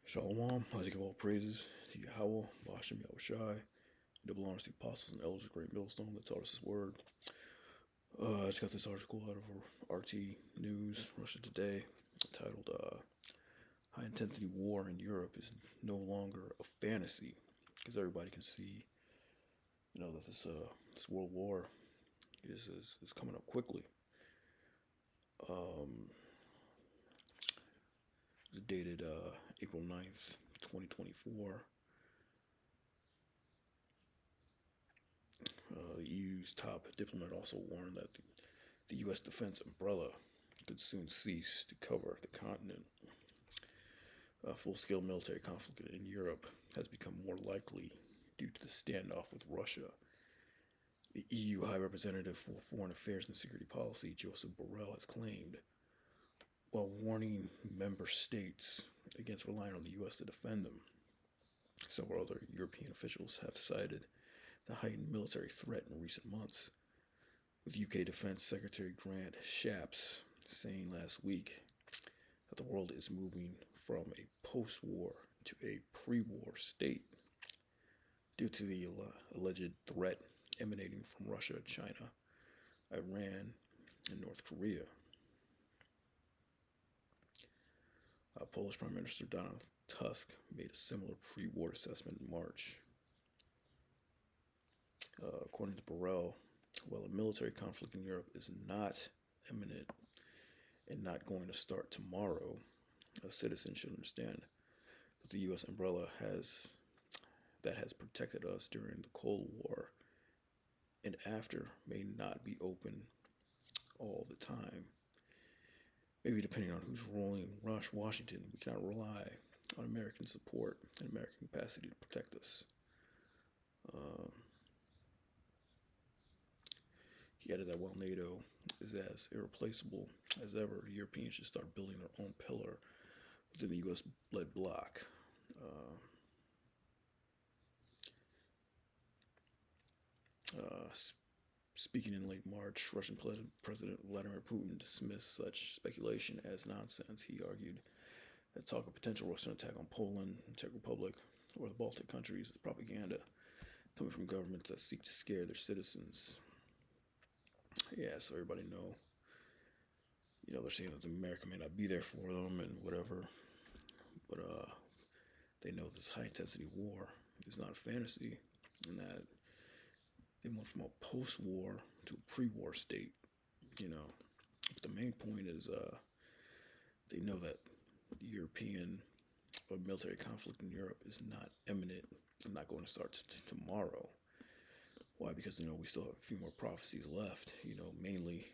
Shalom, I give all praises to Yahweh, Bashem Yahushai, double honors to the apostles and elders of Great Millstone that taught us His word. I just got this article out of RT News, Russia Today, titled High Intensity War in Europe is no longer a fantasy, because everybody can see, that this world war is coming up quickly. It's dated April 9th, 2024. The EU's top diplomat also warned that the U.S. defense umbrella could soon cease to cover the continent. A full-scale military conflict in Europe has become more likely due to the standoff with Russia. The EU High Representative for Foreign Affairs and Security Policy, Joseph Borrell, has claimed, while warning member states against relying on the U.S. to defend them, several other European officials have cited the heightened military threat in recent months, with UK Defense Secretary Grant Shapps saying last week that the world is moving from a post-war to a pre-war state due to the alleged threat emanating from Russia, China, Iran, and North Korea. Polish Prime Minister Donald Tusk made a similar pre-war assessment in March. According to Borrell, while a military conflict in Europe is not imminent and not going to start tomorrow, a citizen should understand that the U.S. umbrella has protected us during the Cold War and after may not be open all the time. Maybe depending on who's ruling Washington, we cannot rely on American support and American capacity to protect us. He added that while NATO is as irreplaceable as ever, Europeans should start building their own pillar within the U.S.-led bloc. Speaking in late March, Russian President Vladimir Putin dismissed such speculation as nonsense. He argued that talk of potential Russian attack on Poland, Czech Republic, or the Baltic countries is propaganda coming from governments that seek to scare their citizens. Yeah, so everybody know. They're saying that America may not be there for them and whatever, but they know this high-intensity war is not a fantasy, and that they went from a post-war to a pre-war state, But the main point is they know that the European or military conflict in Europe is not imminent and not going to start tomorrow. Why? Because, we still have a few more prophecies left, mainly,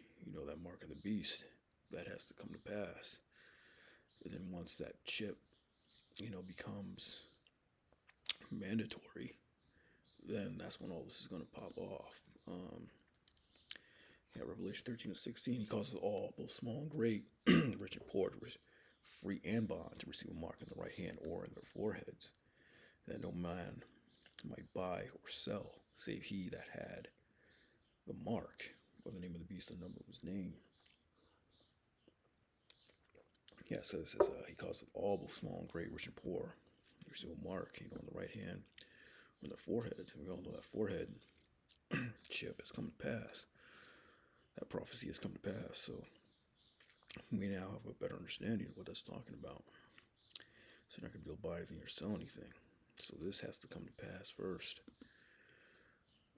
that mark of the beast that has to come to pass. And then once that chip, becomes mandatory, then that's when all this is going to pop off. Revelation 13:16, he causes all, both small and great, rich and poor, free and bond, to receive a mark in the right hand or in their foreheads, that no man might buy or sell, save he that had the mark, or the name of the beast, the number of his name. Yeah, so it says he causes all, both small and great, rich and poor, to receive a mark, on the right hand, on their foreheads. And we all know that forehead chip has come to pass. That prophecy has come to pass. So we now have a better understanding of what that's talking about. So you're not going to be able to buy anything or sell anything. So this has to come to pass first.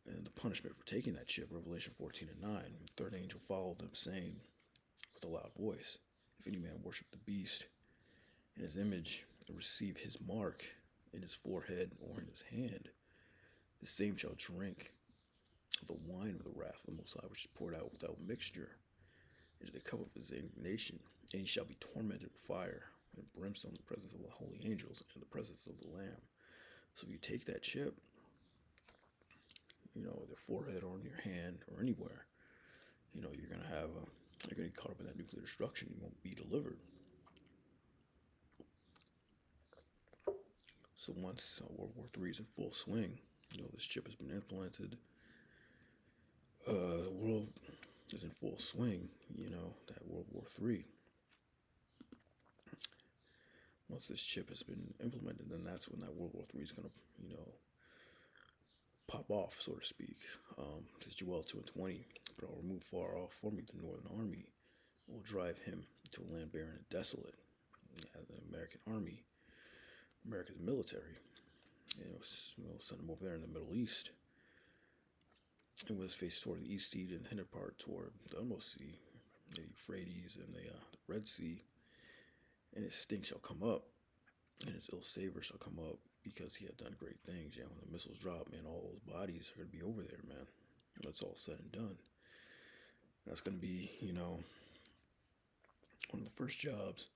And the punishment for taking that chip, Revelation 14:9, the third angel followed them, saying with a loud voice, if any man worship the beast in his image and receive his mark in his forehead or in his hand, the same shall drink of the wine of the wrath of the Most High, which is poured out without mixture into the cup of his indignation, and he shall be tormented with fire and brimstone in the presence of the holy angels and in the presence of the Lamb. So if you take that chip, their forehead or on your hand or anywhere, you're going to get caught up in that nuclear destruction. You won't be delivered. So once World War III is in full swing, this chip has been implemented. The world is in full swing, that World War III. Once this chip has been implemented, then that's when that World War III is going to, pop off, so to speak. Says Joel 2 and 20, but I'll remove far off from me the northern army, will drive him to a land barren and desolate. Yeah, the American army, America's military, send them over there in the Middle East. And with his face toward the east sea and the hinder part toward the utmost sea, the Euphrates and the Red Sea, and his stink shall come up, and his ill savor shall come up, because he had done great things. Yeah, when the missiles drop, man, all those bodies are going to be over there, man. When it's all said and done. That's going to be, one of the first jobs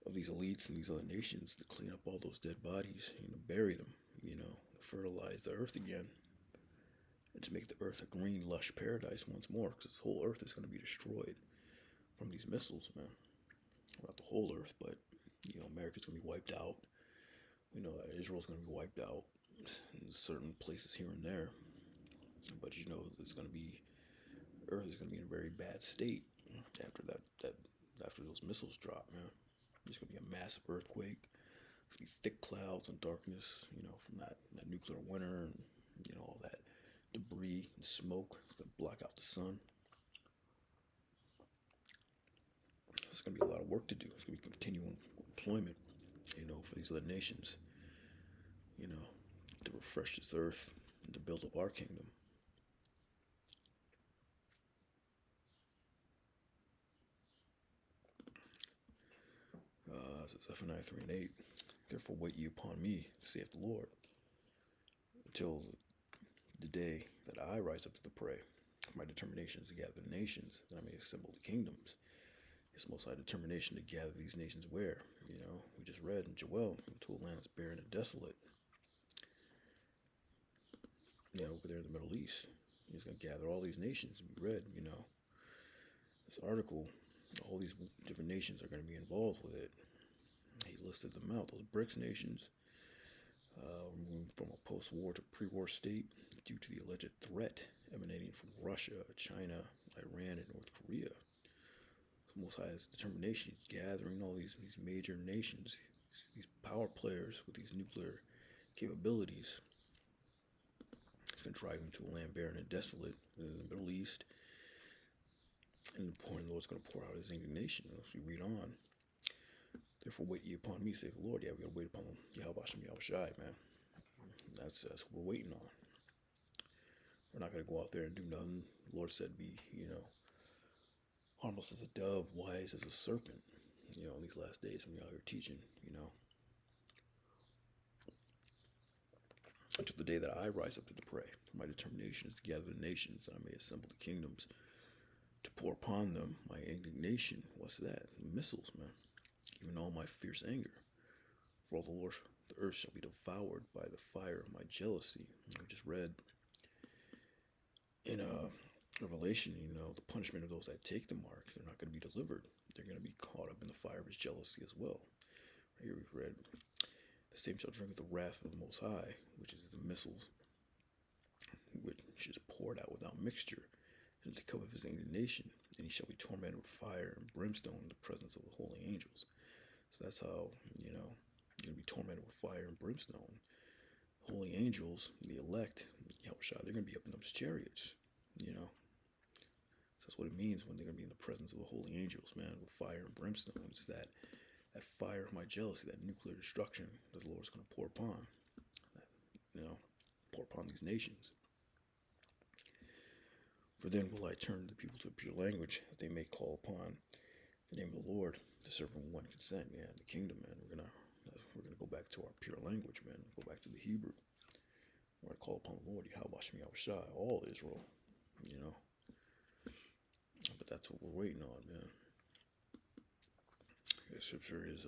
of these elites and these other nations, to clean up all those dead bodies, bury them, fertilize the earth again, and to make the earth a green, lush paradise once more, because this whole earth is going to be destroyed from these missiles, man. Not the whole earth, but, America's going to be wiped out. We know that Israel's going to be wiped out in certain places here and there. But, it's going to be, earth is going to be in a very bad state after after those missiles drop, man. There's going to be a massive earthquake. There's going to be thick clouds and darkness, from that nuclear winter and, all that debris and smoke. It's going to block out the sun. There's going to be a lot of work to do. It's going to be continual employment, for these other nations, to refresh this earth and to build up our kingdom. It says Zephaniah 3 and 8. Therefore wait ye upon me, saith the Lord, until the day that I rise up to the prey. For my determination is to gather the nations, that I may assemble the kingdoms. It's most high determination to gather these nations where? We just read in Joel, to a land that's barren and desolate. Over there in the Middle East. He's going to gather all these nations. We read, this article, all these different nations are going to be involved with it. He listed them out. Those BRICS nations, from a post-war to pre-war state, due to the alleged threat emanating from Russia, China, Iran, and North Korea. Most High's determination, he's gathering all these major nations, these power players with these nuclear capabilities. He's going to drive them to a land barren and desolate in the Middle East. And the Lord's going to pour out his indignation. As we read on, therefore wait ye upon me, say the Lord. Yeah, we got to wait upon Yahweh Shem Yahushai, man. That's what we're waiting on. We're not going to go out there and do nothing. The Lord said be, harmless as a dove, wise as a serpent, in these last days when you're out here teaching, Until the day that I rise up to the prey. My determination is to gather the nations, that I may assemble the kingdoms, to pour upon them my indignation. What's that? Missiles, man. Even all my fierce anger. For all the earth shall be devoured by the fire of my jealousy. I just read in Revelation, the punishment of those that take the mark, they're not going to be delivered. They're going to be caught up in the fire of his jealousy as well. Right here we've read, the same shall drink of the wrath of the Most High, which is the missiles, which is poured out without mixture, and the cup of his indignation, and he shall be tormented with fire and brimstone in the presence of the holy angels. So that's how, you're going to be tormented with fire and brimstone. Holy angels, the elect, they're going to be up in those chariots, So that's what it means when they're going to be in the presence of the holy angels, man, with fire and brimstone. It's that fire of my jealousy, that nuclear destruction that the Lord's going to pour upon, pour upon these nations. For then will I turn the people to a pure language, that they may call upon the name of the Lord to serve him with one consent. Yeah, the kingdom, man. We're gonna go back to our pure language, man. Go back to the Hebrew. We're gonna call upon the Lord, Yahweh Shem Yahushai, all Israel, But that's what we're waiting on, man. The scripture is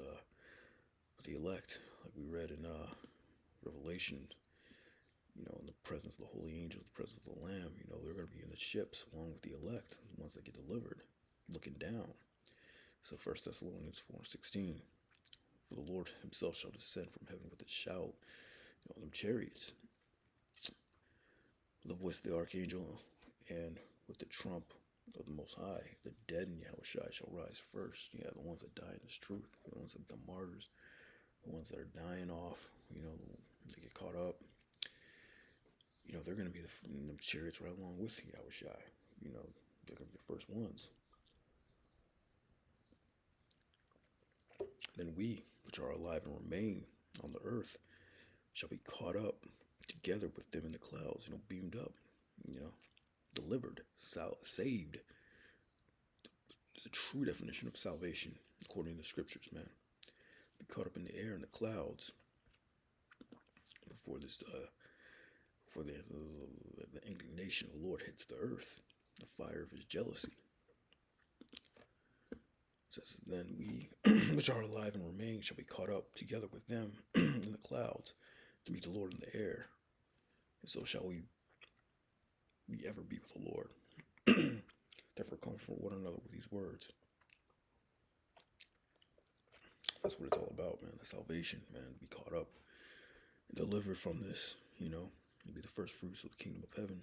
the elect, like we read in Revelation. In the presence of the holy angels, the presence of the Lamb, they're going to be in the ships along with the elect, the ones that get delivered, looking down. So 1 Thessalonians 4:16, for the Lord himself shall descend from heaven with a shout, on them chariots, with the voice of the archangel, and with the trump of the Most High. The dead in Yahushua shall rise first. You have the ones that die in this truth, the ones that become martyrs, the ones that are dying off, they get caught up. They're going to be in the chariots right along with Yahushua. They're going to be the first ones. Then we, which are alive and remain on the earth, shall be caught up together with them in the clouds, beamed up, delivered, saved. The true definition of salvation, according to the scriptures, man. Be caught up in the air in the clouds before the indignation of the Lord hits the earth, the fire of his jealousy. It says, then we, which are alive and remain, shall be caught up together with them in the clouds to meet the Lord in the air. And so shall we ever be with the Lord. Therefore comfort one another with these words. That's what it's all about, man. The salvation, man. Be caught up and delivered from this, and be the first fruits of the kingdom of heaven.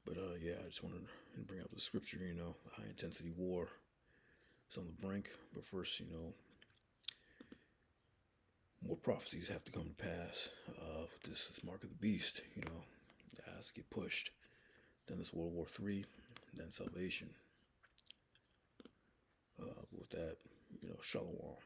But I just wanted to bring out the scripture, the high intensity war is on the brink. But first, more prophecies have to come to pass. This mark of the beast, the ass get pushed. Then this World War III, then salvation. With that, shalom.